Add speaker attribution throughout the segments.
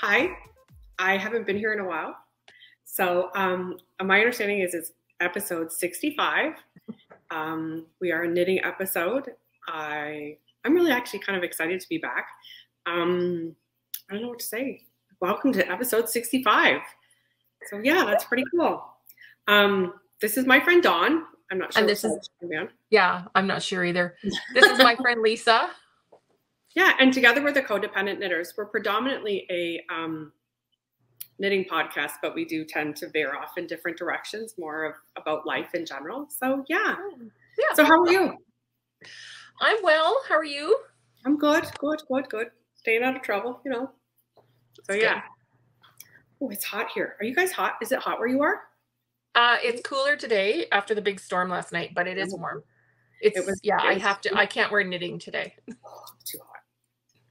Speaker 1: Hi, I haven't been here in a while. So my understanding is it's episode 65. We are a knitting episode. I'm really actually kind of excited to be back. I don't know what to say. Welcome to episode 65. So yeah, that's pretty cool. This is my friend Dawn. I'm not sure.
Speaker 2: And this is, yeah, I'm not sure either. This is my friend Lisa.
Speaker 1: Yeah, and together we're the Codependent Knitters. We're predominantly a knitting podcast, but we do tend to veer off in different directions, more about life in general. So yeah. So how are you?
Speaker 2: I'm well. How are you?
Speaker 1: I'm good. Staying out of trouble, you know. So yeah. Oh, it's hot here. Are you guys hot? Is it hot where you are?
Speaker 2: It's cooler today after the big storm last night, but it is warm. I can't wear knitting today.
Speaker 1: Oh, too hot.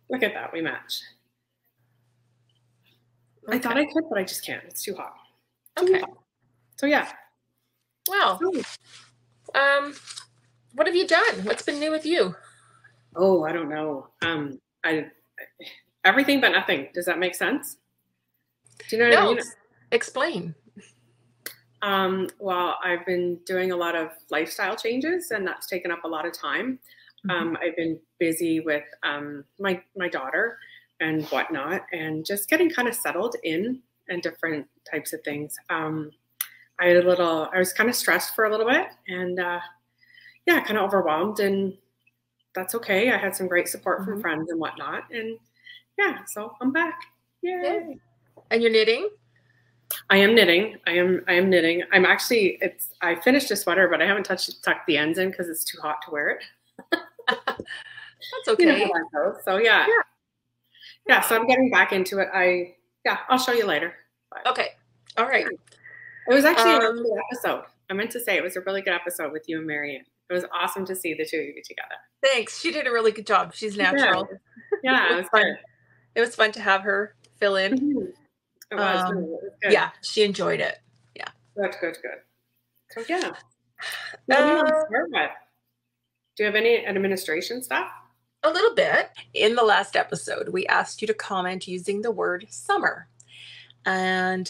Speaker 1: Look at that, we match. Okay. I thought I could, but I just can't. It's too hot.
Speaker 2: Okay.
Speaker 1: So yeah.
Speaker 2: Well, what have you done? What's been new with you?
Speaker 1: Oh, I don't know. Everything but nothing. Does that make sense? Do you know what I mean?
Speaker 2: Explain.
Speaker 1: Well, I've been doing a lot of lifestyle changes, and that's taken up a lot of time. I've been busy with my daughter and whatnot, and just getting kind of settled in and different types of things. I was kind of stressed for a little bit, and kind of overwhelmed, and that's okay. I had some great support from friends and whatnot, and yeah, so I'm back. Yay!
Speaker 2: And you're knitting?
Speaker 1: I am knitting. I am knitting. I finished a sweater, but I haven't tucked the ends in because it's too hot to wear it.
Speaker 2: That's okay.
Speaker 1: You know, so yeah. So I'm getting back into it. I'll show you later. But
Speaker 2: okay. All right.
Speaker 1: It was actually a really good episode. I meant to say it was a really good episode with you and MerLin. It was awesome to see the two of you together.
Speaker 2: Thanks. She did a really good job. She's natural.
Speaker 1: Yeah, it was fun.
Speaker 2: It was fun to have her fill in.
Speaker 1: It was. It was good.
Speaker 2: Yeah, she enjoyed it. Yeah.
Speaker 1: Good. So yeah. What do you want to start with? Do you have any administration stuff?
Speaker 2: A little bit. In the last episode, we asked you to comment using the word summer. And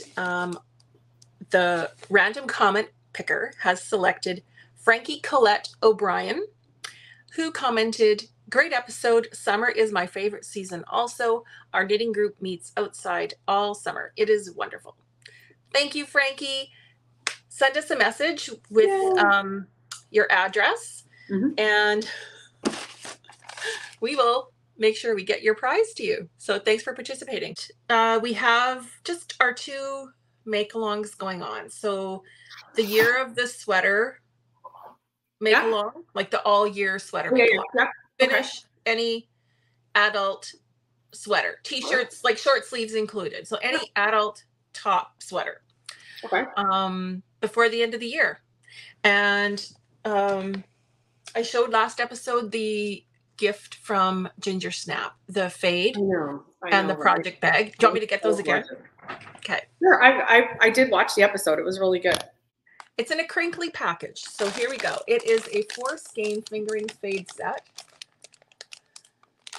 Speaker 2: the random comment picker has selected Frankie Colette O'Brien, who commented, "Great episode. Summer is my favorite season. Also, our knitting group meets outside all summer. It is wonderful." Thank you, Frankie. Send us a message with your address, and we will make sure we get your prize to you. So thanks for participating. We have just our 2 make-alongs going on. So the year of the sweater make-along, like the all-year sweater make-along. Finish any adult sweater, t-shirts, like short sleeves included. So any adult top sweater. Okay. Before the end of the year. And I showed last episode the gift from Gingersnapthat, the Thede and the project bag. Do you want me to get those again? Okay.
Speaker 1: Sure. I did watch the episode. It was really good.
Speaker 2: It's in a crinkly package. So here we go. It is a 4 skein fingering Thede set.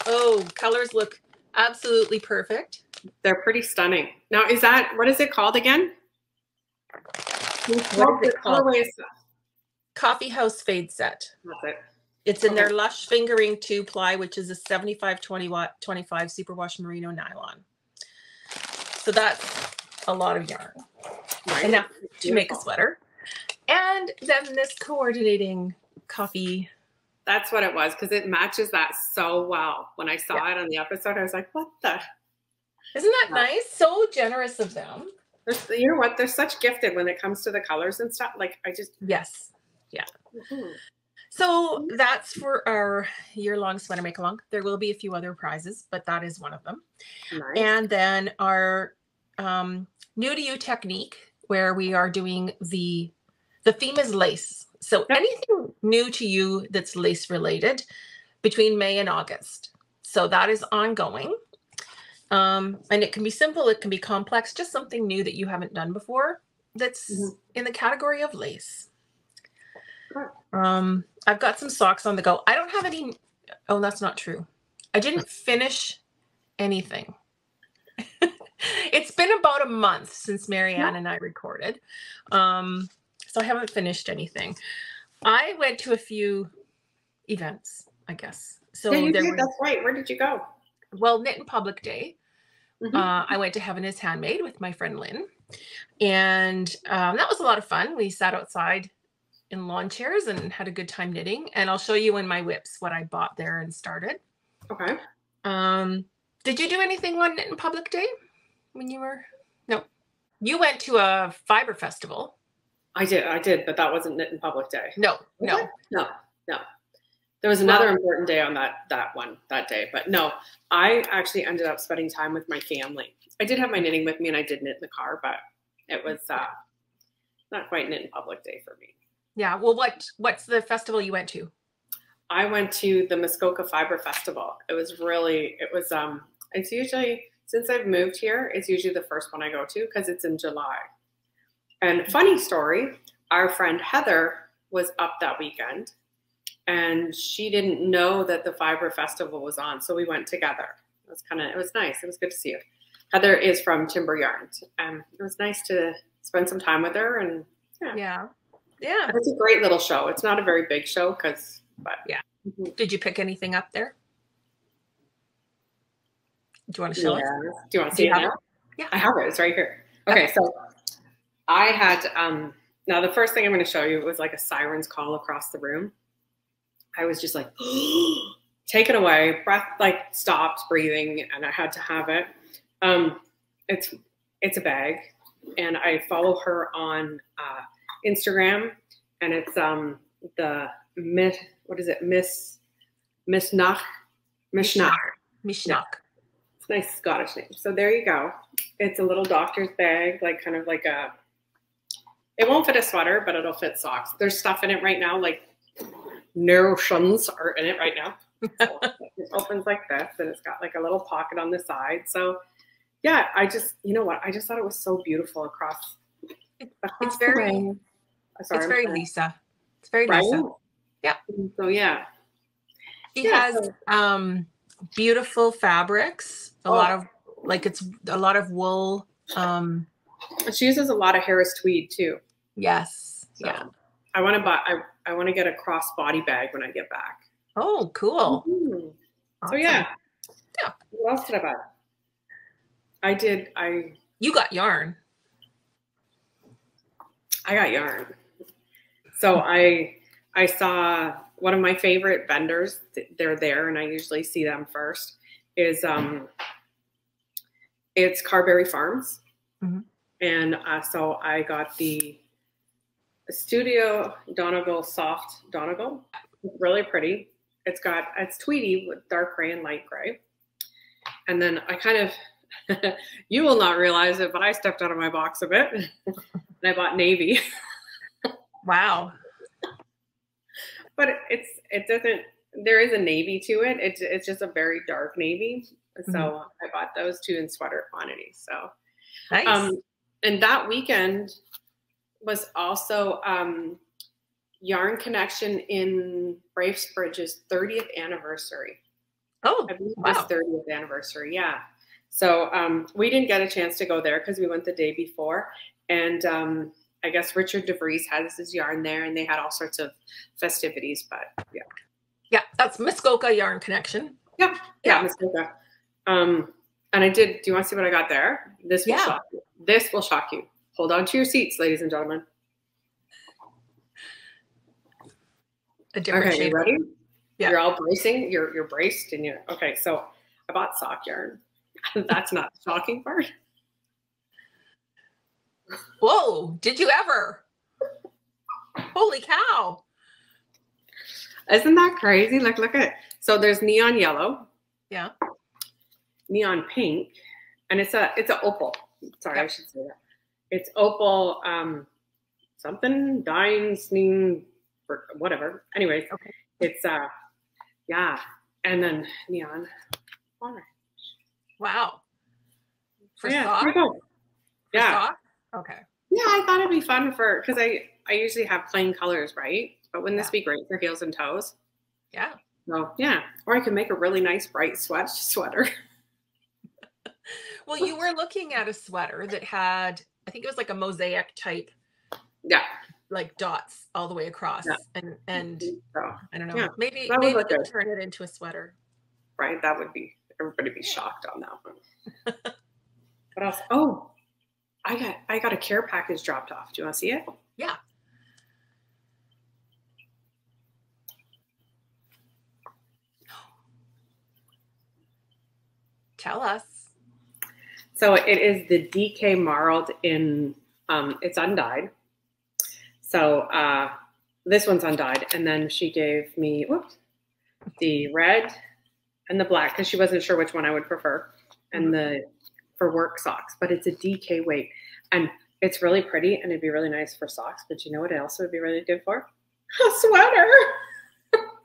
Speaker 2: Oh, colors look absolutely perfect.
Speaker 1: They're pretty stunning. Now, what is it called again?
Speaker 2: What is it called? Coffee House Thede set.
Speaker 1: That's it.
Speaker 2: It's in their Lush Fingering 2-ply, which is a 75-25 superwash merino nylon. So that's a lot of yarn. Right. Enough to make a sweater. And then this coordinating coffee.
Speaker 1: That's what it was, because it matches that so well. When I saw it on the episode, I was like, what the?
Speaker 2: Isn't that nice? So generous of them.
Speaker 1: You know what? They're such gifted when it comes to the colors and stuff. Like,
Speaker 2: Yes. Yeah. So that's for our year-long sweater make-along. There will be a few other prizes, but that is one of them. Nice. And then our new to you technique, where we are doing the theme is lace. So anything new to you that's lace related between May and August. So that is ongoing. And it can be simple, it can be complex, just something new that you haven't done before that's in the category of lace. I've got some socks on the go. I don't have any. Oh, that's not true. I didn't finish anything. It's been about a month since Marianne and I recorded. So I haven't finished anything. I went to a few events, I guess. So
Speaker 1: yeah, you
Speaker 2: there
Speaker 1: did.
Speaker 2: was,
Speaker 1: That's right. Where did you go?
Speaker 2: well, Knit in Public Day.
Speaker 1: Mm-hmm.
Speaker 2: I went to Heaven is Handmade with my friend Lynn. And that was a lot of fun. We sat outside in lawn chairs and had a good time knitting. And I'll show you in my whips what I bought there and started.
Speaker 1: Okay.
Speaker 2: Did you do anything on Knit in Public Day when you were? No. You went to a Fibre festival.
Speaker 1: I did, but that wasn't Knit in Public Day.
Speaker 2: No.
Speaker 1: There was another important day on that day, but no, I actually ended up spending time with my family. I did have my knitting with me and I did knit in the car, but it was not quite Knit in Public Day for me.
Speaker 2: Yeah. Well, what's the festival you went to?
Speaker 1: I went to the Muskoka Fibre Festival. It's usually, since I've moved here, it's usually the first one I go to because it's in July. And funny story, our friend Heather was up that weekend and she didn't know that the Fibre Festival was on. So we went together. It was nice. It was good to see her. Heather is from Timber Yarns. It was nice to spend some time with her and
Speaker 2: Yeah.
Speaker 1: It's a great little show. It's not a very big show but yeah.
Speaker 2: Did you pick anything up there? Do you want to show us?
Speaker 1: Do you want to see it now?
Speaker 2: Yeah.
Speaker 1: I have it. It's right here. Okay. So I had, now the first thing I'm going to show you was like a siren's call across the room. I was just like, taken away, breath, like stopped breathing, and I had to have it. It's a bag, and I follow her on Instagram, and it's Mishnach. It's a nice Scottish name. So there you go. It's a little doctor's bag, like kind of like it won't fit a sweater, but it'll fit socks. There's stuff in it right now, like notions are in it right now. So it opens like this, and it's got like a little pocket on the side. So yeah, I just thought it was so beautiful across.
Speaker 2: It's very Lisa. It's very Lisa. Yeah.
Speaker 1: So yeah.
Speaker 2: She has beautiful fabrics. A lot of wool.
Speaker 1: She uses a lot of Harris tweed too.
Speaker 2: Yes.
Speaker 1: So I want to get a crossbody bag when I get back.
Speaker 2: Oh, cool.
Speaker 1: Mm-hmm.
Speaker 2: Awesome.
Speaker 1: So yeah. What else did I buy?
Speaker 2: You got yarn.
Speaker 1: I got yarn. So I saw one of my favorite vendors. They're there, and I usually see them first. It's Carberry Farms, and so I got the Studio Donegal Soft Donegal. Really pretty. It's tweedy with dark gray and light gray. And then I kind of, you will not realize it, but I stepped out of my box a bit and I bought navy.
Speaker 2: Wow.
Speaker 1: But there is a navy to it. It's just a very dark navy. So I bought those two in sweater quantities. So
Speaker 2: nice.
Speaker 1: And that weekend was also Yarn Connection in Bracebridge's 30th anniversary.
Speaker 2: Oh,
Speaker 1: I believe it was 30th anniversary. Yeah. So we didn't get a chance to go there because we went the day before. And I guess Rhichard Devrieze has his yarn there, and they had all sorts of festivities. But yeah.
Speaker 2: Yeah, that's Muskoka Yarn Connection.
Speaker 1: Yeah. Muskoka. And I did. Do you want to see what I got there? This will shock you. This will shock you. Hold on to your seats, ladies and gentlemen.
Speaker 2: A different shade.
Speaker 1: You ready?
Speaker 2: Yeah.
Speaker 1: You're all bracing. You're braced, and you're okay. So I bought sock yarn. That's not the shocking part.
Speaker 2: Whoa! Did you ever? Holy cow!
Speaker 1: Isn't that crazy? Like, look at it. So there's neon yellow.
Speaker 2: Yeah.
Speaker 1: Neon pink, and it's a opal. Sorry, I should say that. It's opal. Something dying, sneezing, whatever. Anyways, it's and then neon orange.
Speaker 2: Wow. For
Speaker 1: yeah,
Speaker 2: sock?
Speaker 1: pretty cool. Yeah.
Speaker 2: Sock? Okay.
Speaker 1: Yeah, I thought it'd be fun because I usually have plain colors, right? But wouldn't this be great for heels and toes?
Speaker 2: Yeah.
Speaker 1: So yeah, or I could make a really nice bright sweater.
Speaker 2: Well, you were looking at a sweater that had, I think it was like a mosaic type.
Speaker 1: Yeah.
Speaker 2: Like dots all the way across.
Speaker 1: Yeah.
Speaker 2: And
Speaker 1: So,
Speaker 2: I don't know.
Speaker 1: yeah,
Speaker 2: Maybe
Speaker 1: you'll
Speaker 2: turn it into a sweater.
Speaker 1: Right. That would be, everybody be shocked on that one. What else? Oh, I got a care package dropped off. Do you want to see it?
Speaker 2: Yeah. Tell us.
Speaker 1: So it is the DK Marled in, it's undyed. So this one's undyed. And then she gave me, whoops, the red and the black, because she wasn't sure which one I would prefer. And the for work socks, but it's a DK weight. And it's really pretty and it'd be really nice for socks. But you know what else would be really good for? A sweater.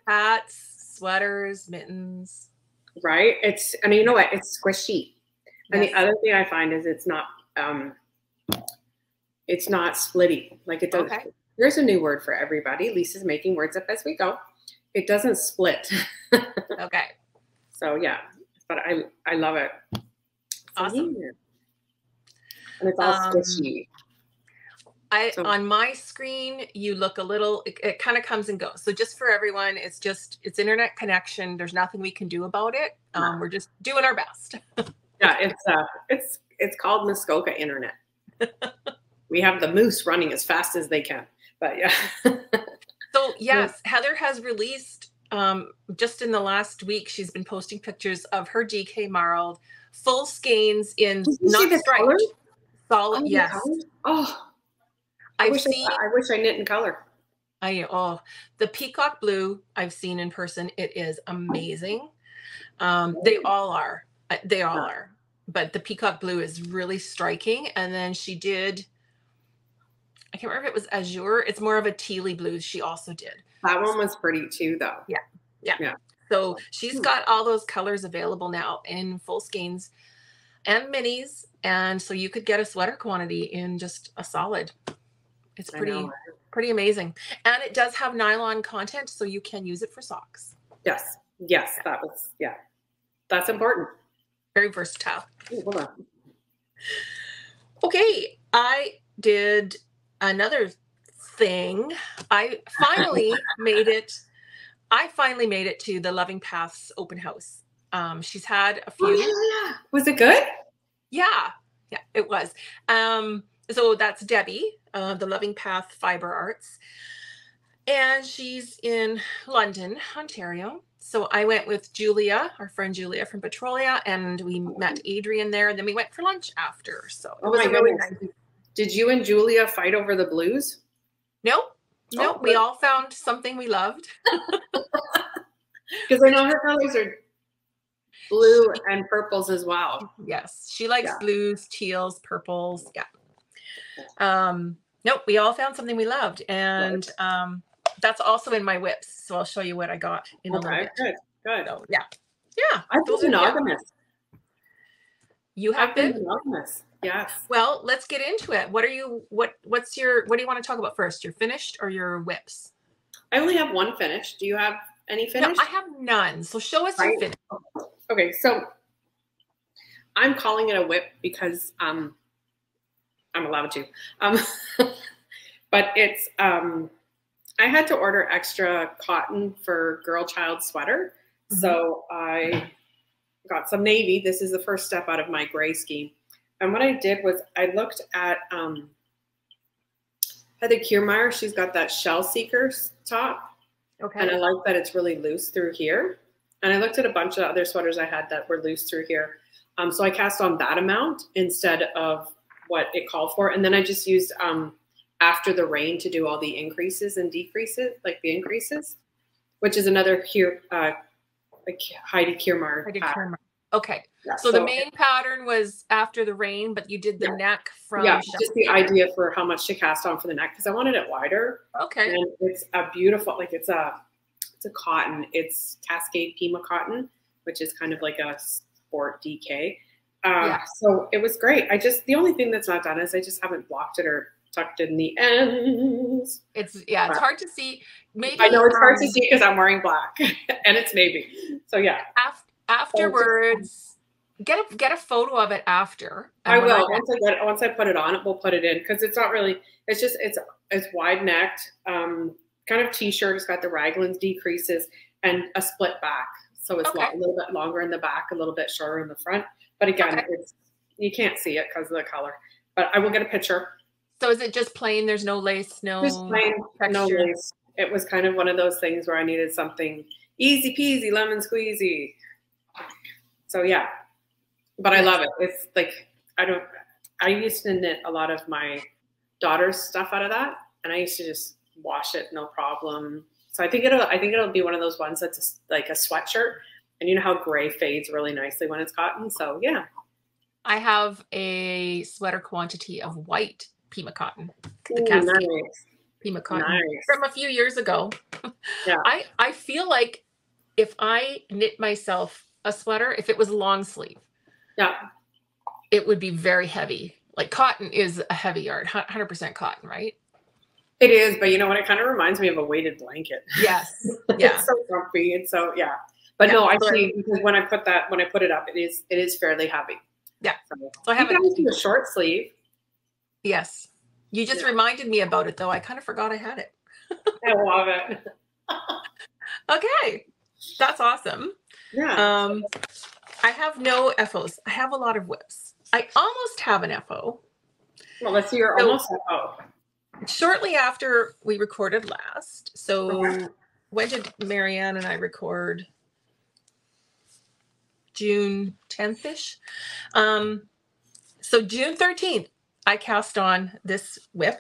Speaker 2: Hats, sweaters, mittens.
Speaker 1: Right? And you know what? It's squishy. And the other thing I find is it's not splitty. Like it doesn't. Okay. Here's a new word for everybody. Lisa's making words up as we go. It doesn't split.
Speaker 2: Okay.
Speaker 1: So yeah, but I love it.
Speaker 2: Awesome.
Speaker 1: And it's all squishy.
Speaker 2: On my screen, you look a little, it kind of comes and goes. So just for everyone, it's internet connection. There's nothing we can do about it. We're just doing our best.
Speaker 1: Yeah, it's called Muskoka Internet. We have the moose running as fast as they can, but yeah.
Speaker 2: So yes, Heather has released, just in the last week, she's been posting pictures of her DK Marled full skeins in not striped, solid. Yes.
Speaker 1: Oh, I wish I knit in color.
Speaker 2: The peacock blue I've seen in person. It is amazing. They all are. They all are. But the peacock blue is really striking. And then she did, I can't remember if it was azure. It's more of a tealy blue she also did.
Speaker 1: That one was pretty too, though.
Speaker 2: Yeah. So she's got all those colors available now in full skeins and minis. And so you could get a sweater quantity in just a solid. It's pretty amazing. And it does have nylon content, so you can use it for socks.
Speaker 1: Yes. That's important.
Speaker 2: Very versatile.
Speaker 1: Ooh, hold on.
Speaker 2: Okay, I did another thing. I finally made it to the Loving Paths open house. She's had a few.
Speaker 1: Oh, yeah. Was it good?
Speaker 2: Yeah, it was. So that's Debbie, the Loving Path Fibre Arts. And she's in London, Ontario. So I went with Julia, our friend Julia from Petrolia, and we met Adrian there, and then we went for lunch after. So it was really nice.
Speaker 1: Did you and Julia fight over the blues?
Speaker 2: Nope. We all found something we loved.
Speaker 1: Because I know her colors are blue and purples as well.
Speaker 2: Yes, she likes blues, teals, purples. Yeah. Nope, we all found something we loved, and that's also in my whips. So I'll show you what I got in a little bit.
Speaker 1: Good.
Speaker 2: So, yeah.
Speaker 1: I've been monogamous.
Speaker 2: You have been
Speaker 1: monogamous. Yes.
Speaker 2: Well, let's get into it. What do you want to talk about first? Your finished or your whips?
Speaker 1: I only have one finished. Do you have any finished?
Speaker 2: No, I have none. So show us your finished.
Speaker 1: Okay, so I'm calling it a whip because I'm allowed to. But it's I had to order extra cotton for girl child sweater. Mm-hmm. So I got some navy. This is the first step out of my gray scheme. And what I did was I looked at Heather Kirrmaier. She's got that Shell Seeker top. Okay. And I like that it's really loose through here. And I looked at a bunch of other sweaters I had that were loose through here. So I cast on that amount instead of what it called for. And then I just used After the Rain to do all the increases and decreases, like the increases, which is another here, like Heidi Kirrmaier.
Speaker 2: Okay. Yeah, so the main pattern was After the Rain, but you did the neck from
Speaker 1: just the idea for how much to cast on for the neck because I wanted it wider. Okay. And it's a beautiful, like it's a cotton. It's Cascade Pima cotton, which is kind of like a sport DK. So it was great. The only thing that's not done is I just haven't blocked it or tucked it in the ends.
Speaker 2: It's hard to see. Maybe
Speaker 1: I know it's hard to see because I'm wearing black and it's navy. So yeah.
Speaker 2: Afterwards, get a photo of it after.
Speaker 1: I will. Once I put it on, we'll put it in, because it's not really, it's just, it's wide necked, kind of t-shirt. It's got the raglans decreases and a split back. So it's a little bit longer in the back, a little bit shorter in the front. But again, you can't see it because of the color. But I will get a picture.
Speaker 2: So is it just plain? There's no lace, no
Speaker 1: just plain,
Speaker 2: texture?
Speaker 1: No lace. It was kind of one of those things where I needed something easy peasy, lemon squeezy. So yeah, but I love it. It's like, I used to knit a lot of my daughter's stuff out of that, and I used to just wash it, no problem. So I think it'll be one of those ones that's like a sweatshirt, and you know how gray fades really nicely when it's cotton. So yeah.
Speaker 2: I have a sweater quantity of white Pima cotton, the
Speaker 1: Ooh,
Speaker 2: Cascade
Speaker 1: nice.
Speaker 2: Pima cotton from a few years ago. Yeah. I feel like if I knit myself a sweater, if it was long sleeve, it would be very heavy. Like cotton is a heavy yarn, 100% cotton, right?
Speaker 1: It is, but you know what? It kind of reminds me of a weighted blanket.
Speaker 2: Yes. Yeah.
Speaker 1: It's so comfy, and so yeah. But no, I see, because when I put it up, it is fairly heavy. Yeah. So I have a short sleeve.
Speaker 2: Yes. You just reminded me about it, though. I kind of forgot I had it.
Speaker 1: I love it.
Speaker 2: Okay. That's awesome.
Speaker 1: Yeah.
Speaker 2: I have no FOs. I have a lot of whips. I almost have an FO.
Speaker 1: Well, let's see your almost FO.
Speaker 2: Shortly after we recorded last. So when did Marianne and I record? June 10th-ish. So June 13th, I cast on this whip.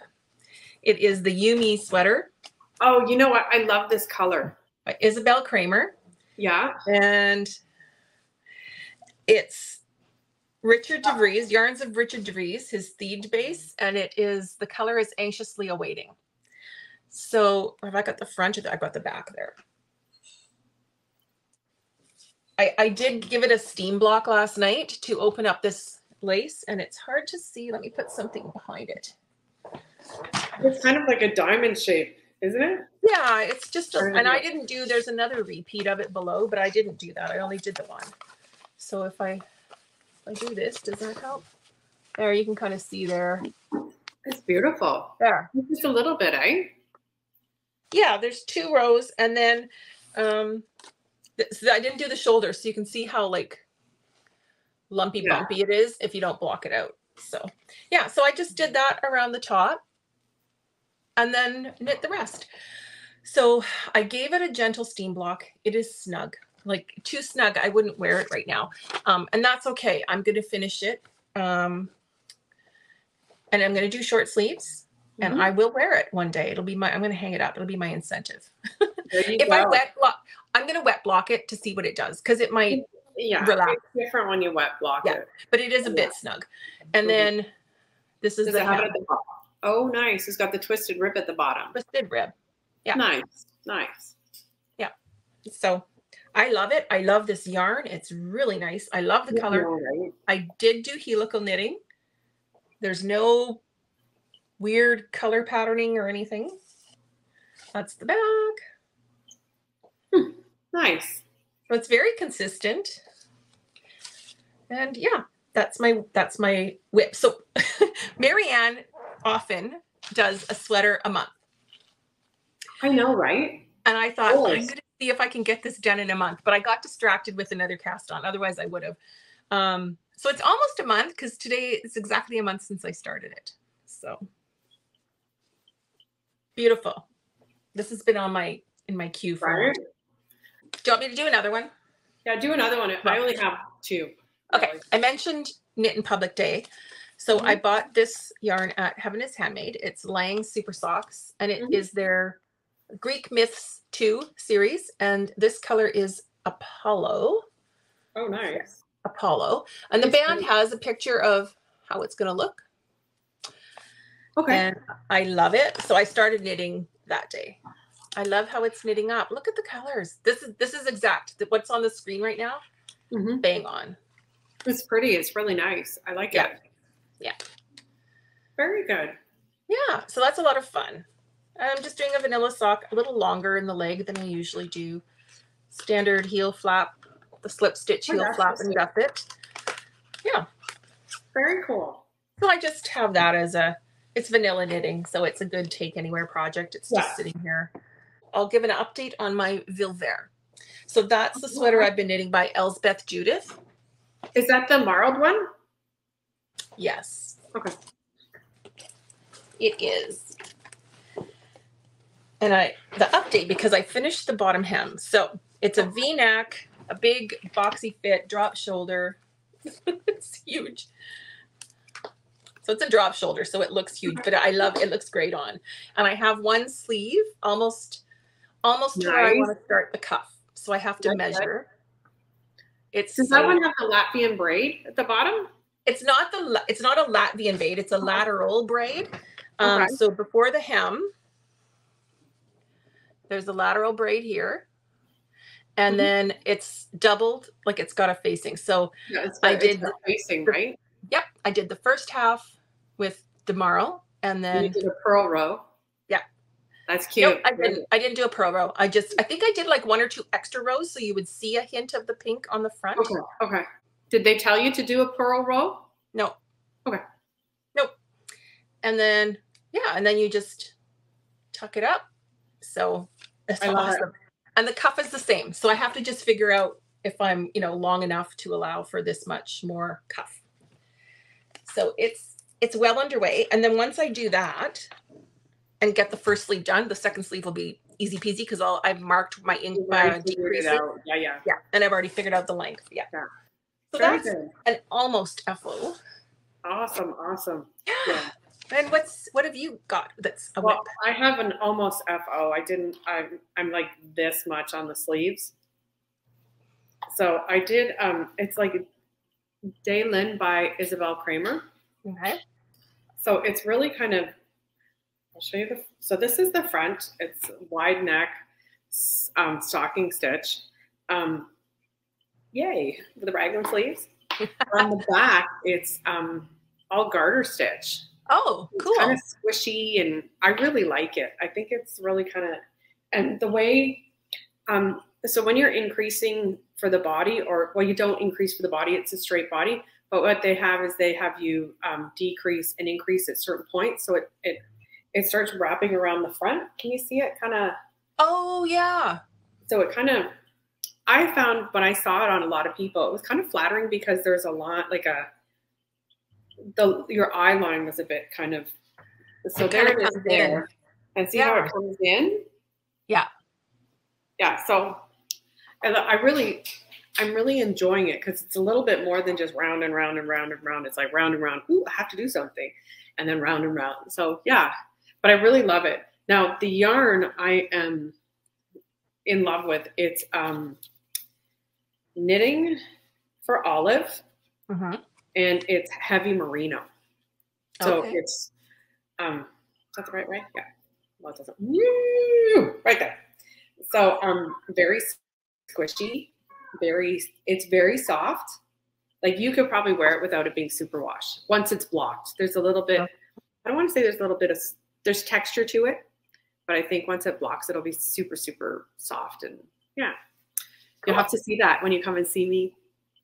Speaker 2: It is the Yume sweater.
Speaker 1: Oh, you know what? I love this color.
Speaker 2: By Isabell Kraemer.
Speaker 1: Yeah.
Speaker 2: And it's Rhichard Devrieze, Yarns of Rhichard Devrieze, his Thede base. And the color is Anxiously Awaiting. So have I got the front or I got the back there? I did give it a steam block last night to open up this lace, and it's hard to see. Let me put something behind it.
Speaker 1: It's kind of like a diamond shape, isn't it?
Speaker 2: Yeah, it's just, and I didn't do, there's another repeat of it below, but I didn't do that. I only did the one. So if I do this, does that help? There, you can kind of see there.
Speaker 1: It's beautiful.
Speaker 2: There.
Speaker 1: Just a little bit, eh?
Speaker 2: Yeah, there's 2 rows, and then I didn't do the shoulder, so you can see how like lumpy bumpy it is if you don't block it out. So yeah, so I just did that around the top and then knit the rest. So I gave it a gentle steam block. It is snug, like too snug. I wouldn't wear it right now. And that's okay. I'm going to finish it. And I'm going to do short sleeves. And I will wear it one day. It'll be I'm going to hang it up. It'll be my incentive. If I wet block, I'm going to wet block it to see what it does. Cause it might relax.
Speaker 1: It's different when you wet block it.
Speaker 2: But it is a bit snug. And then this is
Speaker 1: the hem. At the bottom? Oh, nice. It's got the twisted rib at the bottom.
Speaker 2: Twisted rib. Yeah.
Speaker 1: Nice. Nice.
Speaker 2: Yeah. So I love it. I love this yarn. It's really nice. I love the color.
Speaker 1: Right. I
Speaker 2: did do helical knitting. There's no weird color patterning or anything. That's the back.
Speaker 1: Nice.
Speaker 2: So it's very consistent. And yeah, that's my whip. So Marianne often does a sweater a month.
Speaker 1: I know, right?
Speaker 2: And I thought, I'm going to see if I can get this done in a month, but I got distracted with another cast on. Otherwise I would have. So it's almost a month because today is exactly a month since I started it. So beautiful. This has been on in my queue for a while. Do you want me to do another one?
Speaker 1: Yeah, do another one. I only have 2.
Speaker 2: Okay. I mentioned Knit in Public Day. So I bought this yarn at Heaven is Handmade. It's Lang Super Soxx, and it is their Greek Myths 2 series. And this color is Apollo.
Speaker 1: Oh, nice.
Speaker 2: Apollo. And the band has a picture of how it's going to look. Okay. And I love it. So I started knitting that day. I love how it's knitting up. Look at the colors. This is exact. What's on the screen right now? Bang on.
Speaker 1: It's pretty. It's really nice. I like it.
Speaker 2: Yeah.
Speaker 1: Very good.
Speaker 2: Yeah. So that's a lot of fun. I'm just doing a vanilla sock, a little longer in the leg than I usually do. Standard heel flap, the slip stitch heel flap and guffet. Yeah.
Speaker 1: Very cool.
Speaker 2: So I just have that as it's vanilla knitting, so it's a good take anywhere project. It's just sitting here. I'll give an update on my Vilvaere. So that's the sweater I've been knitting by Elsebeth Judith.
Speaker 1: Is that the marled one?
Speaker 2: Yes.
Speaker 1: Okay.
Speaker 2: It is. And the update, because I finished the bottom hem. So it's a V-neck, a big boxy fit, drop shoulder. It's huge. So it's a drop shoulder, so it looks huge, but I love it. It looks great on. And I have one sleeve almost to where I want to start the cuff. So I have to measure.
Speaker 1: Does that one have the Latvian braid at the bottom?
Speaker 2: It's not a Latvian braid. It's a lateral braid. So before the hem, there's a lateral braid here. And then it's doubled, like it's got a facing. So I did
Speaker 1: the facing, right?
Speaker 2: Yep. I did the first half with the marl, and then
Speaker 1: you did a purl row.
Speaker 2: Yeah.
Speaker 1: That's cute.
Speaker 2: Nope, I didn't do a purl row. I think I did like 1 or 2 extra rows so you would see a hint of the pink on the front.
Speaker 1: Okay. Did they tell you to do a purl row?
Speaker 2: No.
Speaker 1: Okay.
Speaker 2: Nope. And then you just tuck it up. So it's awesome. And the cuff is the same. So I have to just figure out if I'm, long enough to allow for this much more cuff. So it's well underway. And then once I do that and get the first sleeve done, the second sleeve will be easy peasy because I've marked my ink decrease.
Speaker 1: Yeah.
Speaker 2: And I've already figured out the length. Yeah. So that's an almost FO.
Speaker 1: Awesome.
Speaker 2: Yeah. And what have you got that's a whip?
Speaker 1: I have an almost FO. I'm like this much on the sleeves. So I did, it's like Daelyn by Isabell Kraemer.
Speaker 2: Okay.
Speaker 1: So it's really kind of, I'll show you so this is the front. It's wide neck, stocking stitch. Yay, with the raglan sleeves. On the back, it's all garter stitch.
Speaker 2: Oh, cool.
Speaker 1: It's kind of squishy, and I really like it. I think it's really kind of, and the way, so when you're increasing for the body, you don't increase for the body, it's a straight body, but what they have is they have you decrease and increase at certain points. So it starts wrapping around the front. Can you see it kind of? Oh, yeah. So it kind of, I found when I saw it on a lot of people, it was kind of flattering because there's a lot, like your eye line was a bit kind of, so there it is there. And see how it comes in? Yeah. Yeah. So I'm really enjoying it because it's a little bit more than just round and round and round and round. It's like round and round. Ooh, I have to do something. And then round and round. So yeah, but I really love it. Now the yarn I am in love with, it's Knitting for Olive. And it's heavy merino. So it's, is that the right way? Yeah. Well, it doesn't. Woo! Right there. So very squishy, it's very soft. Like you could probably wear it without it being super washed. Once it's blocked, there's a little bit, I don't want to say there's a little bit of, there's texture to it, but I think once it blocks, it'll be super, super soft. And yeah, you'll have to see that when you come and see me.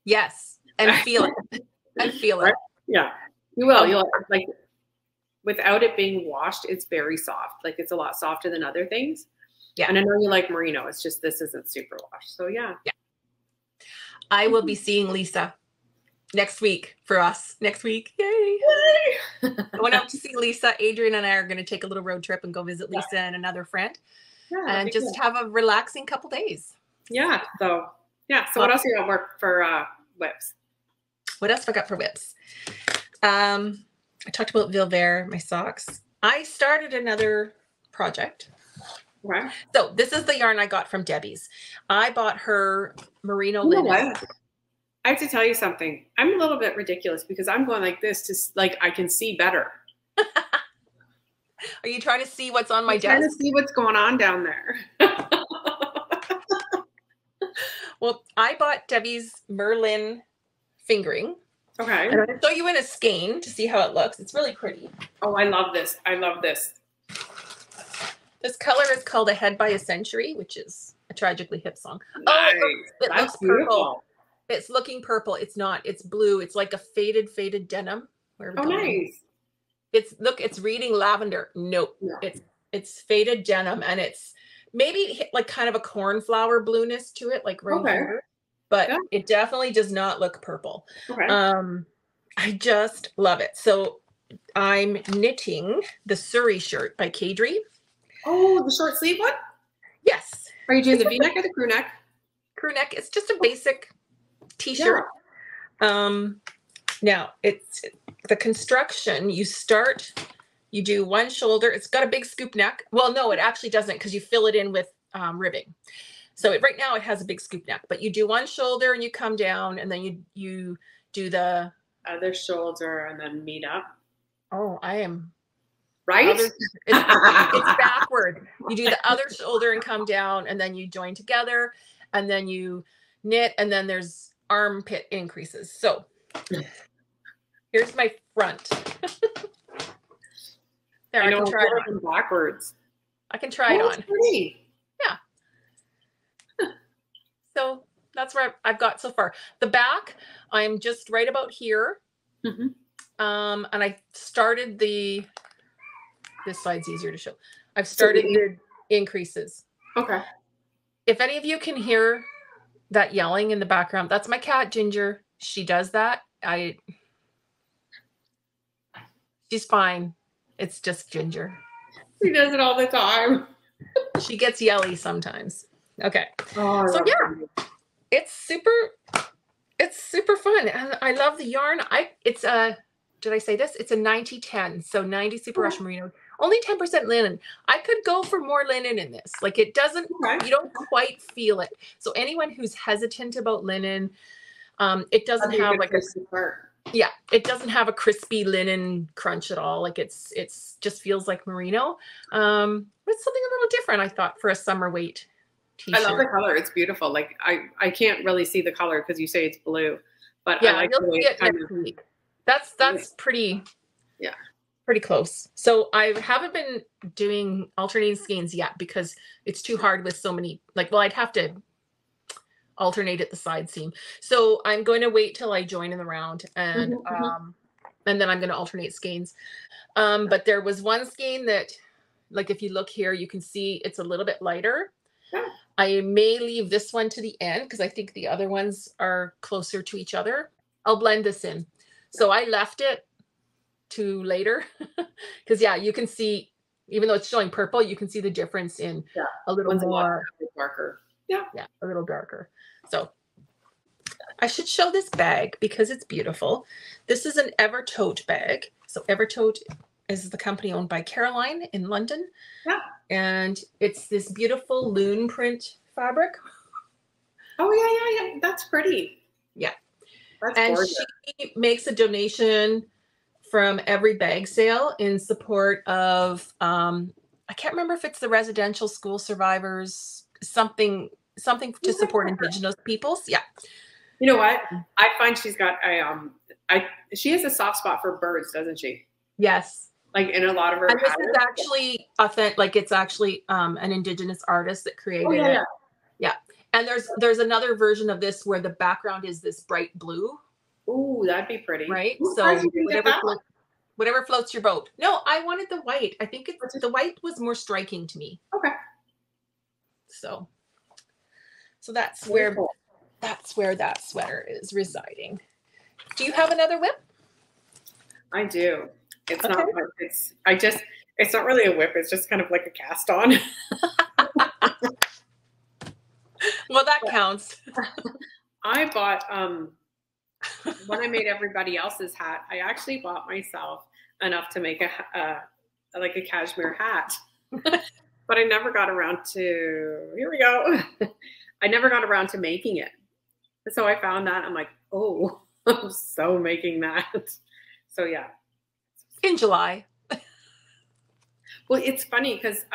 Speaker 1: Yes. And feel it. And feel it. Yeah, you will. You'll like, without it being washed, it's very soft. Like it's a lot softer than other things. Yeah. And I know you like merino. It's just this isn't super washed. So yeah. Yeah. I will be seeing Lisa next week for us. Next week. Yay. I went out to see Lisa. Adrian and I are going to take a little road trip and go visit Lisa and another friend. Yeah, and just have a relaxing couple days. Yeah. So yeah. So what else you got work for whips? What else have I got for whips? I talked about Vilvaere, my socks. I started another project. Okay. So this is the yarn I got from Debbie's. I bought her merino linen. I have to tell you something. I'm a little bit ridiculous because I'm going like this to like I can see better. Are you trying to see what's on my desk? Trying to see what's going on down there. Well, I bought Debbie's MerLin fingering. Okay. And I'm going to show you in a skein to see how it looks. It's really pretty. Oh, I love this. I love this. This color is called Ahead by a Century, which is a Tragically Hip song. Nice. Oh, it looks beautiful. Purple.
Speaker 2: It's looking purple. It's not. It's blue. It's like a faded denim. Where
Speaker 1: Oh, nice.
Speaker 2: It's reading lavender. Nope.
Speaker 1: No.
Speaker 2: It's faded denim, and it's maybe like kind of a cornflower blueness to it, like right here. But it definitely does not look purple.
Speaker 1: Okay.
Speaker 2: I just love it. So I'm knitting the Suri shirt by Caidree.
Speaker 1: Oh, the short sleeve one?
Speaker 2: Yes.
Speaker 1: Are you doing the V-neck or the crew neck?
Speaker 2: Crew neck. It's just a basic t-shirt. Yeah. Now it's the construction. You do one shoulder. It's got a big scoop neck. Well, no, it actually doesn't, because you fill it in with ribbing. So right now it has a big scoop neck, but you do one shoulder and you come down, and then you do the
Speaker 1: other shoulder and then meet up.
Speaker 2: Oh, I am
Speaker 1: right.
Speaker 2: It's backward. You do the other shoulder and come down, and then you join together, and then you knit, and then there's armpit increases. So here's my front. There, I can try it on.
Speaker 1: Backwards.
Speaker 2: I can try it on.
Speaker 1: Pretty.
Speaker 2: Yeah. So that's where I've got so far. The back, I'm just right about here. Mm-hmm. And I started this side's easier to show. I've started the increases. Okay. If any of you can hear that yelling in the background, that's my cat, Ginger. She does that. She's fine. It's just Ginger.
Speaker 1: She does it all the time.
Speaker 2: She gets yelly sometimes. Okay.
Speaker 1: Oh,
Speaker 2: so yeah, it's super fun. And I love the yarn. Did I say this? It's a 90-10. So 90 super rush merino, only 10% linen. I could go for more linen in this. Like it doesn't, you don't quite feel it. So anyone who's hesitant about linen, it doesn't have like it doesn't have a crispy linen crunch at all. Like it's just feels like merino. It's something a little different, I thought, for a summer weight t-shirt.
Speaker 1: I love the color. It's beautiful. Like I can't really see the color because you say it's blue, but yeah, I like
Speaker 2: you'll see it next week. That's pretty close. So I haven't been doing alternating skeins yet because it's too hard with so many, I'd have to alternate at the side seam. So I'm going to wait till I join in the round, and and then I'm going to alternate skeins. But there was one skein that, like, if you look here, you can see it's a little bit lighter. Yeah. I may leave this one to the end because I think the other ones are closer to each other. I'll blend this in. So I left it to later because you can see, even though it's showing purple, you can see the difference in a little more
Speaker 1: darker.
Speaker 2: Yeah, a little darker. So I should show this bag because it's beautiful. This is an Evertote bag. So Evertote is the company owned by Caroline in London. Yeah. And it's this beautiful loon print fabric.
Speaker 1: Oh, yeah. That's pretty.
Speaker 2: Yeah. That's gorgeous. She makes a donation from every bag sale in support of, I can't remember if it's the residential school survivors, something to support Indigenous peoples. Yeah.
Speaker 1: You know what? I find she's got she has a soft spot for birds, doesn't she?
Speaker 2: Yes.
Speaker 1: Like in a lot of her
Speaker 2: patterns. This is actually authentic. Like it's actually an Indigenous artist that created it. Yeah. And there's another version of this where the background is this bright blue.
Speaker 1: Ooh, that'd be pretty.
Speaker 2: Right. So whatever floats your boat. No, I wanted the white. I think the white was more striking to me.
Speaker 1: Okay.
Speaker 2: So that's where that sweater is residing. Do you have another whip?
Speaker 1: I do. It's not like it's not really a whip. It's just kind of like a cast on.
Speaker 2: Well, that counts.
Speaker 1: I bought, when I made everybody else's hat, I actually bought myself enough to make a cashmere hat, but I never got around to, here we go. I never got around to making it. So I found that. I'm like, oh, I'm so making that. So yeah.
Speaker 2: In July.
Speaker 1: Well, it's funny because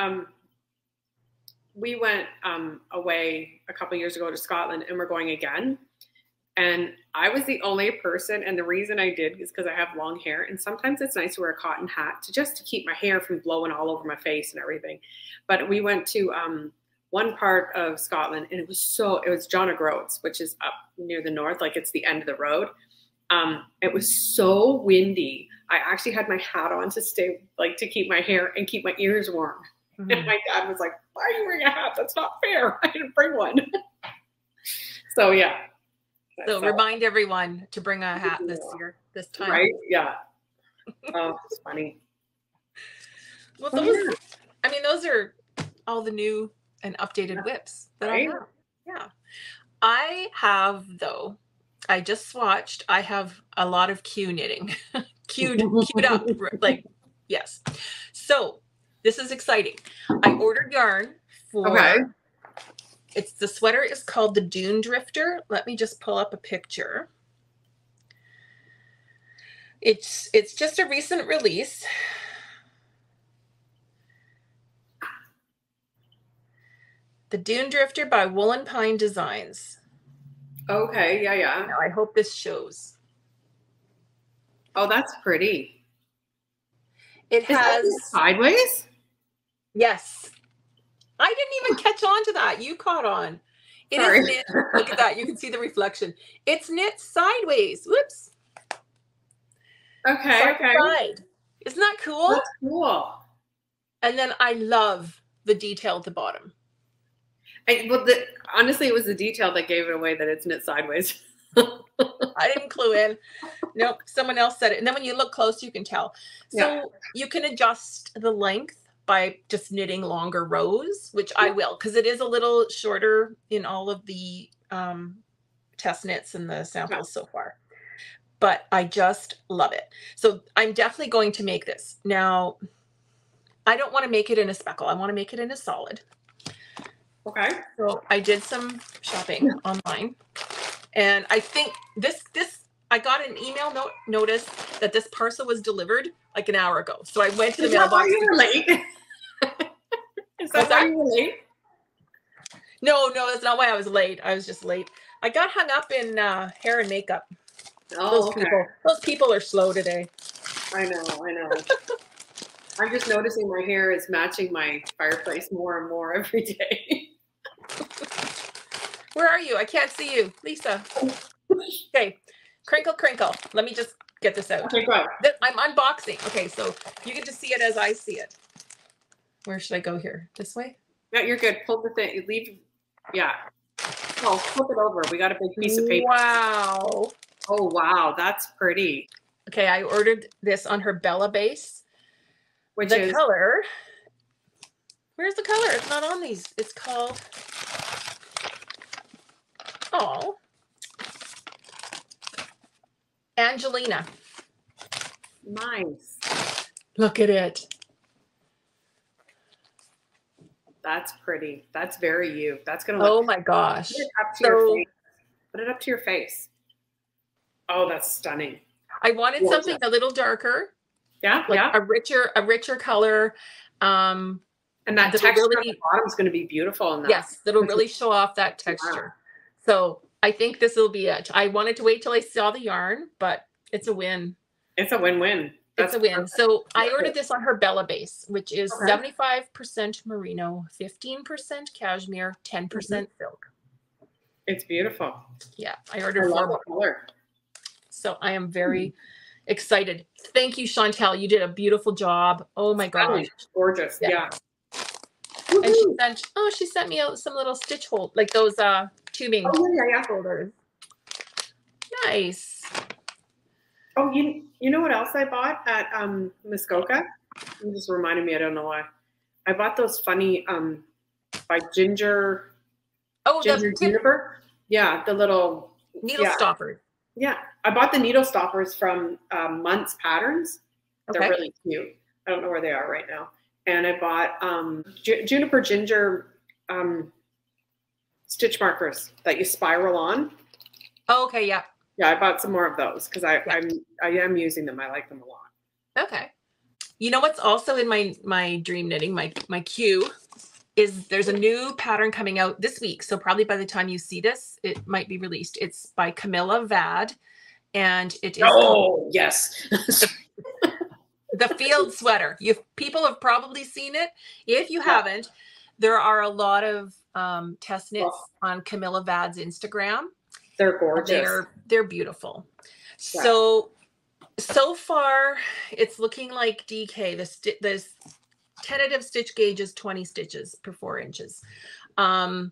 Speaker 1: we went away a couple years ago to Scotland, and we're going again. And I was the only person, and the reason I did is because I have long hair, and sometimes it's nice to wear a cotton hat to keep my hair from blowing all over my face and everything. But we went to one part of Scotland, and it was John O'Groats, which is up near the north, like it's the end of the road. It was so windy. I actually had my hat on to stay, like, to keep my hair and keep my ears warm. Mm-hmm. And my dad was like, "Why are you wearing a hat? That's not fair. I didn't bring one." So yeah.
Speaker 2: So remind everyone to bring a hat this time.
Speaker 1: Right? Yeah. Oh, it's funny.
Speaker 2: Well, those are all the new and updated whips that I have. Yeah. I have, though, I just swatched, I have a lot of Q knitting. queued up. Like, yes. So this is exciting. I ordered yarn for, the sweater is called the Dune Drifter. Let me just pull up a picture. It's just a recent release. The Dune Drifter by Woolen Pine Designs.
Speaker 1: Okay, yeah.
Speaker 2: Now, I hope this shows.
Speaker 1: Oh, that's pretty.
Speaker 2: It has
Speaker 1: sideways?
Speaker 2: Yes. I didn't even catch on to that. You caught on. It is knit. Look at that. You can see the reflection. It's knit sideways. Whoops.
Speaker 1: Okay.
Speaker 2: Isn't that cool?
Speaker 1: That's cool.
Speaker 2: And then I love the detail at the bottom.
Speaker 1: Honestly, it was the detail that gave it away that it's knit sideways.
Speaker 2: I didn't clue in. Nope, someone else said it. And then when you look close, you can tell. So you can adjust the length by just knitting longer rows, which I will, because it is a little shorter in all of the test knits and the samples so far. But I just love it. So I'm definitely going to make this. Now, I don't want to make it in a speckle. I want to make it in a solid.
Speaker 1: Okay.
Speaker 2: So I did some shopping online, and I think this I got an email notice that this parcel was delivered like an hour ago. So I went to the mailbox.
Speaker 1: You were late. Is that why you were late?
Speaker 2: No, that's not why I was late. I was just late. I got hung up in hair and makeup.
Speaker 1: Oh,
Speaker 2: those people are slow today.
Speaker 1: I know. I'm just noticing my hair is matching my fireplace more and more every day.
Speaker 2: Where are you? I can't see you. Lisa. Okay. Crinkle. Let me just get this out.
Speaker 1: Okay, go.
Speaker 2: I'm unboxing. Okay, so you get to see it as I see it. Where should I go here? This way?
Speaker 1: Yeah, you're good. Pull the thing. You leave. Yeah. Oh, flip it over. We got a big piece of paper.
Speaker 2: Wow.
Speaker 1: Oh, wow. That's pretty.
Speaker 2: Okay, I ordered this on her Bella base.
Speaker 1: Which
Speaker 2: is color. Where's the color? It's not on these. It's called. Oh. Angelina.
Speaker 1: Nice.
Speaker 2: Look at it.
Speaker 1: That's pretty. That's very you. That's going to look.
Speaker 2: Oh my gosh.
Speaker 1: Put it up to your face. Put it up to your face. Oh, that's stunning.
Speaker 2: I wanted something a little darker.
Speaker 1: Yeah,
Speaker 2: a richer color.
Speaker 1: And that texture at the bottom is going to be beautiful in that.
Speaker 2: Yes, that'll really show off that texture. Yeah. So I think this will be it. I wanted to wait till I saw the yarn, but it's a win.
Speaker 1: It's a win-win.
Speaker 2: It's a win. Perfect. So I ordered this on her Bella base, which is 75% merino, 15% cashmere, 10% silk.
Speaker 1: It's beautiful.
Speaker 2: Yeah, I ordered 4
Speaker 1: color.
Speaker 2: So I am very excited. Thank you, Chantel. You did a beautiful job. Oh my gosh.
Speaker 1: Gorgeous. Yeah.
Speaker 2: And she sent me out some little stitch hold, like those tubing holders. Nice.
Speaker 1: Oh, you know what else I bought at Muskoka? You just reminded me, I don't know why. I bought those funny by Ginger.
Speaker 2: Oh,
Speaker 1: Ginger Juniper. Yeah, the little
Speaker 2: needle stoppers.
Speaker 1: Yeah, I bought the needle stoppers from Muntz Patterns. They're really cute. I don't know where they are right now. And I bought Juniper Ginger stitch markers that you spiral on.
Speaker 2: Oh, okay, yeah.
Speaker 1: Yeah, I bought some more of those because I am using them. I like them a lot.
Speaker 2: Okay. You know what's also in my dream knitting, my queue, is there's a new pattern coming out this week. So probably by the time you see this, it might be released. It's by Camilla Vad, and it is
Speaker 1: yes.
Speaker 2: the field sweater. People have probably seen it. If you haven't, There are a lot of test knits on Camilla Vad's Instagram.
Speaker 1: They're gorgeous.
Speaker 2: They're beautiful.
Speaker 1: Yeah.
Speaker 2: So far, it's looking like DK. This tentative stitch gauge is 20 stitches per 4 inches. And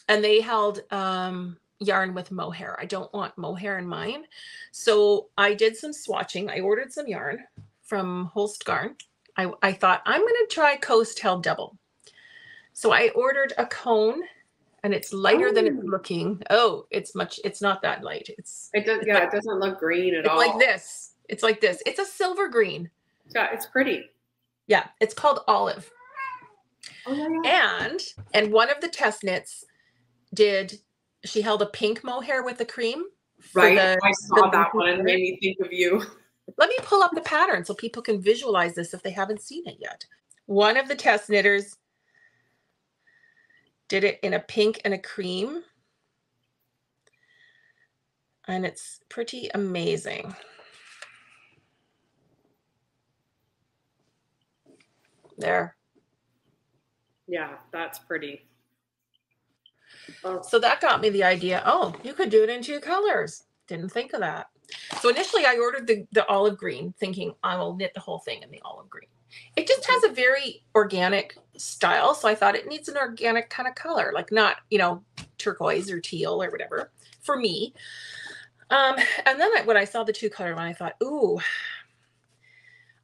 Speaker 2: they held yarn with mohair. I don't want mohair in mine. So I did some swatching. I ordered some yarn from Holst Garn. I thought I'm going to try Coast Held Double. So I ordered a cone, and it's lighter than it's looking. Oh, it's not that light. It
Speaker 1: doesn't look green at all.
Speaker 2: It's like this. It's like this. It's a silver green.
Speaker 1: Yeah, it's pretty.
Speaker 2: Yeah, it's called Olive.
Speaker 1: Oh, yeah.
Speaker 2: And one of the test knits she held a pink mohair with the cream.
Speaker 1: Right. I saw that one and it made me think of you.
Speaker 2: Let me pull up the pattern so people can visualize this if they haven't seen it yet. One of the test knitters did it in a pink and a cream. And it's pretty amazing. There.
Speaker 1: Yeah, that's pretty. Oh.
Speaker 2: So that got me the idea. Oh, you could do it in 2 colors. Didn't think of that. So initially I ordered the olive green, thinking I will knit the whole thing in the olive green. It just has a very organic style. So I thought it needs an organic kind of color, like not, turquoise or teal or whatever for me. And then when I saw the 2 color one, I thought, ooh,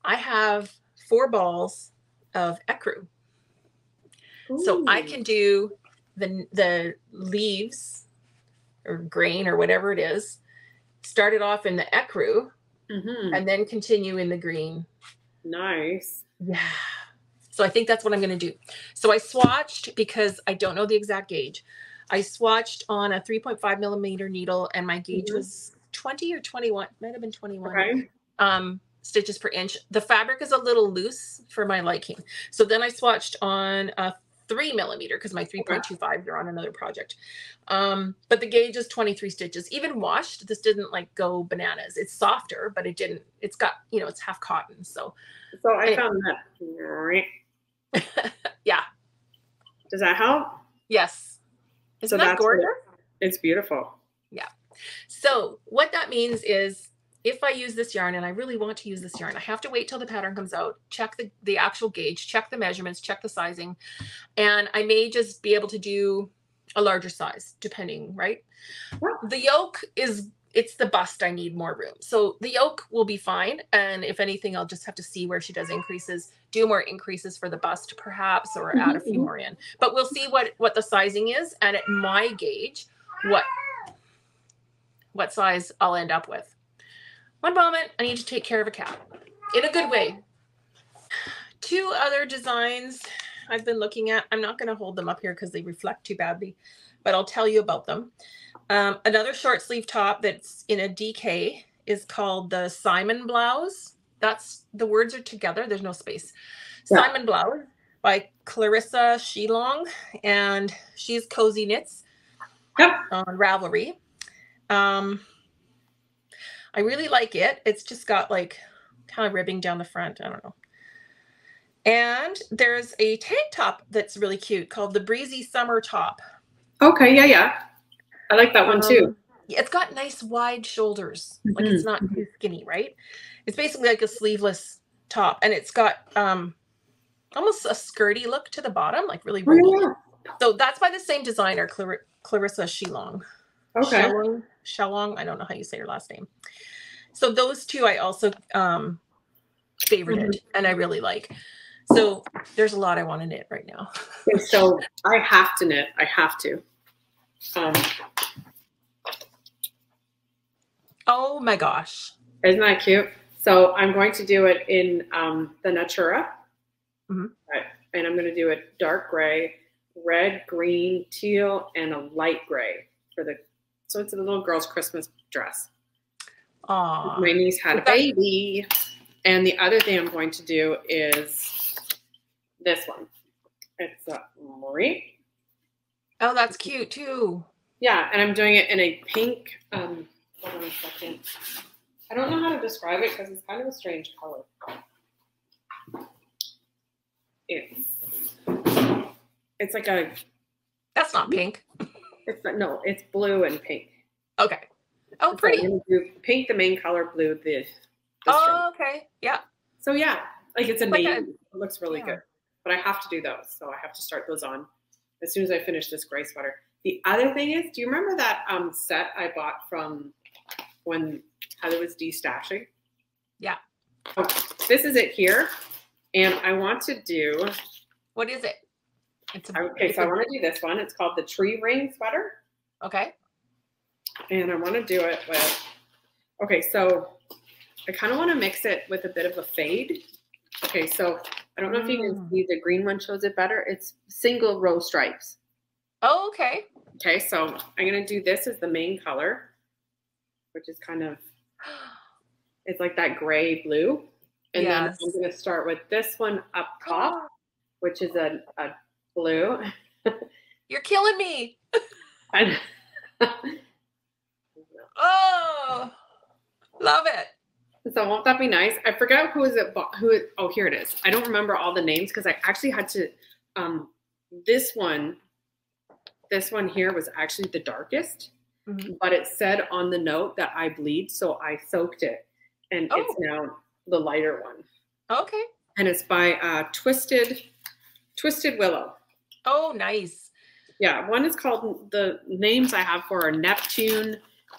Speaker 2: I have 4 balls of ecru. Ooh. So I can do the leaves or grain or whatever it is, start it off in the ecru and then continue in the green.
Speaker 1: Nice.
Speaker 2: Yeah. So I think that's what I'm going to do. So I swatched, because I don't know the exact gauge. I swatched on a 3.5 millimeter needle, and my gauge was 20 or 21. Might have been 21 stitches per inch. The fabric is a little loose for my liking. So then I swatched on a 3 millimeter, because my 3.25 are on another project. But the gauge is 23 stitches. Even washed, this didn't like go bananas. It's softer, but it's got, it's half cotton. So
Speaker 1: I found that.
Speaker 2: Yeah.
Speaker 1: Does that help?
Speaker 2: Yes. Isn't that gorgeous?
Speaker 1: It's beautiful.
Speaker 2: Yeah. So what that means is, if I use this yarn, and I really want to use this yarn, I have to wait till the pattern comes out, check the actual gauge, check the measurements, check the sizing, and I may just be able to do a larger size, depending, right? Yeah. The yoke it's the bust I need more room. So the yoke will be fine, and if anything, I'll just have to see where she does increases, do more increases for the bust perhaps, or add a few more in. But we'll see what the sizing is, and at my gauge, what size I'll end up with. One moment, I need to take care of a cat in a good way. 2 other designs I've been looking at. I'm not going to hold them up here because they reflect too badly, but I'll tell you about them. Another short sleeve top that's in a DK is called the Simon Blouse. The words are together. There's no space. Yeah. Simon Blouse by Clarissa Shilong, and she's Cozy Knits on Ravelry. I really like it. It's just got like kind of ribbing down the front. I don't know. And there's a tank top that's really cute called the Breezy Summer Top.
Speaker 1: Okay, yeah. I like that one too.
Speaker 2: It's got nice wide shoulders. Like it's not too skinny, right? It's basically like a sleeveless top, and it's got almost a skirty look to the bottom, like really roomy. Oh, yeah. So that's by the same designer, Clarissa Shilong.
Speaker 1: Okay.
Speaker 2: Shellong, I don't know how you say her last name. So those 2 I also favorited, and I really like. So there's a lot I want to knit right now.
Speaker 1: So I have to knit. I have to.
Speaker 2: Oh my gosh.
Speaker 1: Isn't that cute? So I'm going to do it in the Natura. Right. And I'm going to do it dark gray, red, green, teal, and a light gray so it's a little girl's Christmas dress.
Speaker 2: Aww.
Speaker 1: My niece had a baby. And the other thing I'm going to do is this one. It's a Marie.
Speaker 2: Oh, that's cute too.
Speaker 1: Yeah, and I'm doing it in a pink. Hold on a second. I don't know how to describe it because it's kind of a strange color. It's It's like a.
Speaker 2: That's not pink.
Speaker 1: It's not, no, it's blue and pink.
Speaker 2: Okay. Oh, pretty.
Speaker 1: So I'm gonna do pink, the main color, blue, the
Speaker 2: oh, okay. Yeah.
Speaker 1: So yeah, like it's a
Speaker 2: Like
Speaker 1: name. It looks really good. But I have to do those. So I have to start those on as soon as I finish this gray sweater. The other thing is, do you remember that set I bought from when Heather was destashing?
Speaker 2: Yeah.
Speaker 1: Oh, this is it here. And I want to do.
Speaker 2: What is it?
Speaker 1: Okay, so I want to do this one. It's called the Tree Ring Sweater.
Speaker 2: Okay. And
Speaker 1: I want to do it with. Okay, so I kind of want to mix it with a bit of a fade. Okay, so I don't know if you can see, the green one shows it better. It's single row stripes.
Speaker 2: Oh, okay.
Speaker 1: Okay, so I'm going to do this as the main color, which is kind of, it's like that gray blue. And then I'm going to start with this one up top, which is a blue.
Speaker 2: You're killing me. Oh, love it.
Speaker 1: So won't that be nice? I forgot who is it. Oh, here it is. I don't remember all the names because I actually had to. This one here was actually the darkest, but it said on the note that I bleed, so I soaked it, and it's now the lighter one.
Speaker 2: Okay.
Speaker 1: And it's by Twisted Willow.
Speaker 2: Oh, nice.
Speaker 1: Yeah, one is called, the names I have for are Neptune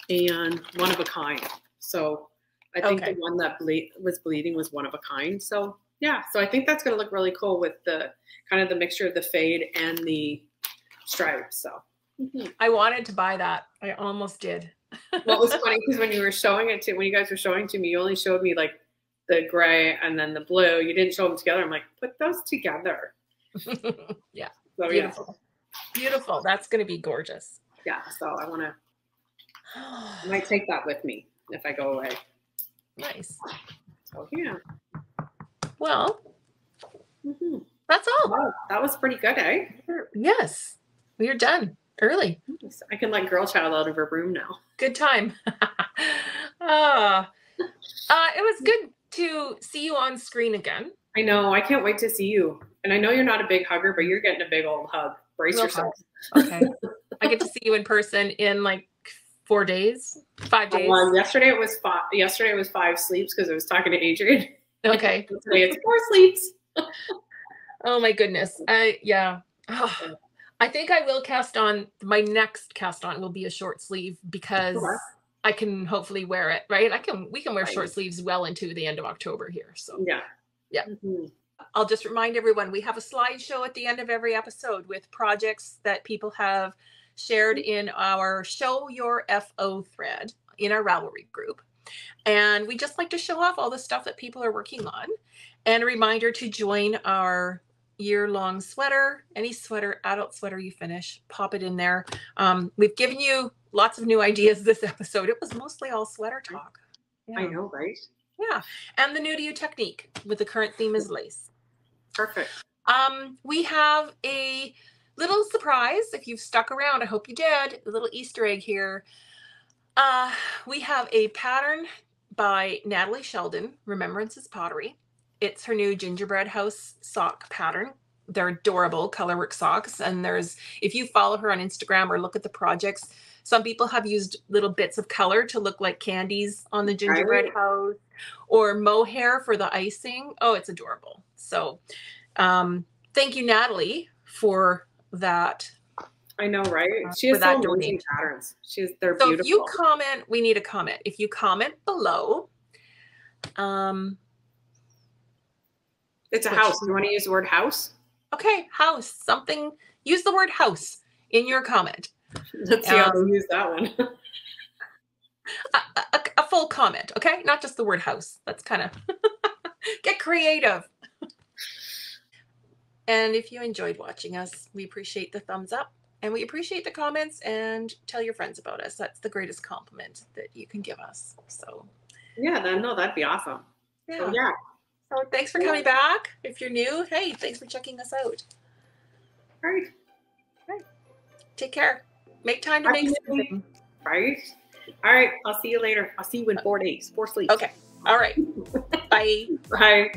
Speaker 1: and One of a Kind. So I think the one that was bleeding was One of a Kind. So yeah, so I think that's going to look really cool with the kind of the mixture of the fade and the stripes. So
Speaker 2: I wanted to buy that. I almost did.
Speaker 1: Well, it was funny because when you guys were showing to me, you only showed me like the gray and then the blue. You didn't show them together. I'm like, put those together.
Speaker 2: Yeah.
Speaker 1: So,
Speaker 2: beautiful. Yeah. Beautiful. That's going to be gorgeous.
Speaker 1: Yeah. So I might take that with me if I go away.
Speaker 2: Nice.
Speaker 1: So yeah.
Speaker 2: Well, that's all.
Speaker 1: Wow, that was pretty good, eh?
Speaker 2: Yes. We are done early.
Speaker 1: I can let Girl Child out of her room now.
Speaker 2: Good time. It was good to see you on screen again.
Speaker 1: I know. I can't wait to see you. And I know you're not a big hugger, but you're getting a big old hug. Brace yourself.
Speaker 2: Okay. I get to see you in person in like 4 days, 5 days.
Speaker 1: Yesterday it was 5 sleeps because I was talking to Adrian.
Speaker 2: Okay.
Speaker 1: Today it's 4 sleeps.
Speaker 2: Oh my goodness. Yeah. Oh, I think I will cast on. My next cast on will be a short sleeve because I can hopefully wear it, right? We can wear short sleeves well into the end of October here. So yeah. I'll just remind everyone, we have a slideshow at the end of every episode with projects that people have shared in our Show Your FO thread in our Ravelry group. And we just like to show off all the stuff that people are working on. And a reminder to join our year-long sweater, any sweater, adult sweater you finish, pop it in there. We've given you lots of new ideas this episode. It was mostly all sweater talk. Yeah.
Speaker 1: I know, right?
Speaker 2: Yeah. And the new to you technique with the current theme is lace.
Speaker 1: Perfect.
Speaker 2: We have a little surprise. If you've stuck around, I hope you did. A little Easter egg here. We have a pattern by Natalie Sheldon, Remembrances Pottery. It's her new gingerbread house sock pattern. They're adorable colorwork socks. And if you follow her on Instagram or look at the projects, some people have used little bits of color to look like candies on the gingerbread house or mohair for the icing. Oh, it's adorable. So thank you, Natalie, for that.
Speaker 1: I know, right? She has so amazing patterns. They're beautiful.
Speaker 2: So if you comment, we need a comment. If you comment below,
Speaker 1: it's a house. You want to use the word house?
Speaker 2: Okay, house. Something. Use the word house in your comment.
Speaker 1: Let's see how we use that one.
Speaker 2: a full comment, okay? Not just the word house. That's kind of get creative. And if you enjoyed watching us, we appreciate the thumbs up and we appreciate the comments, and tell your friends about us. That's the greatest compliment that you can give us. So
Speaker 1: yeah, that'd be awesome. Yeah. So, yeah.
Speaker 2: So thanks for coming back. If you're new, hey, thanks for checking us out.
Speaker 1: All right.
Speaker 2: Take care. Make time to make something.
Speaker 1: Right. All right. I'll see you later. I'll see you in 4 days. 4 sleeps.
Speaker 2: Okay. All right. Bye.
Speaker 1: Bye.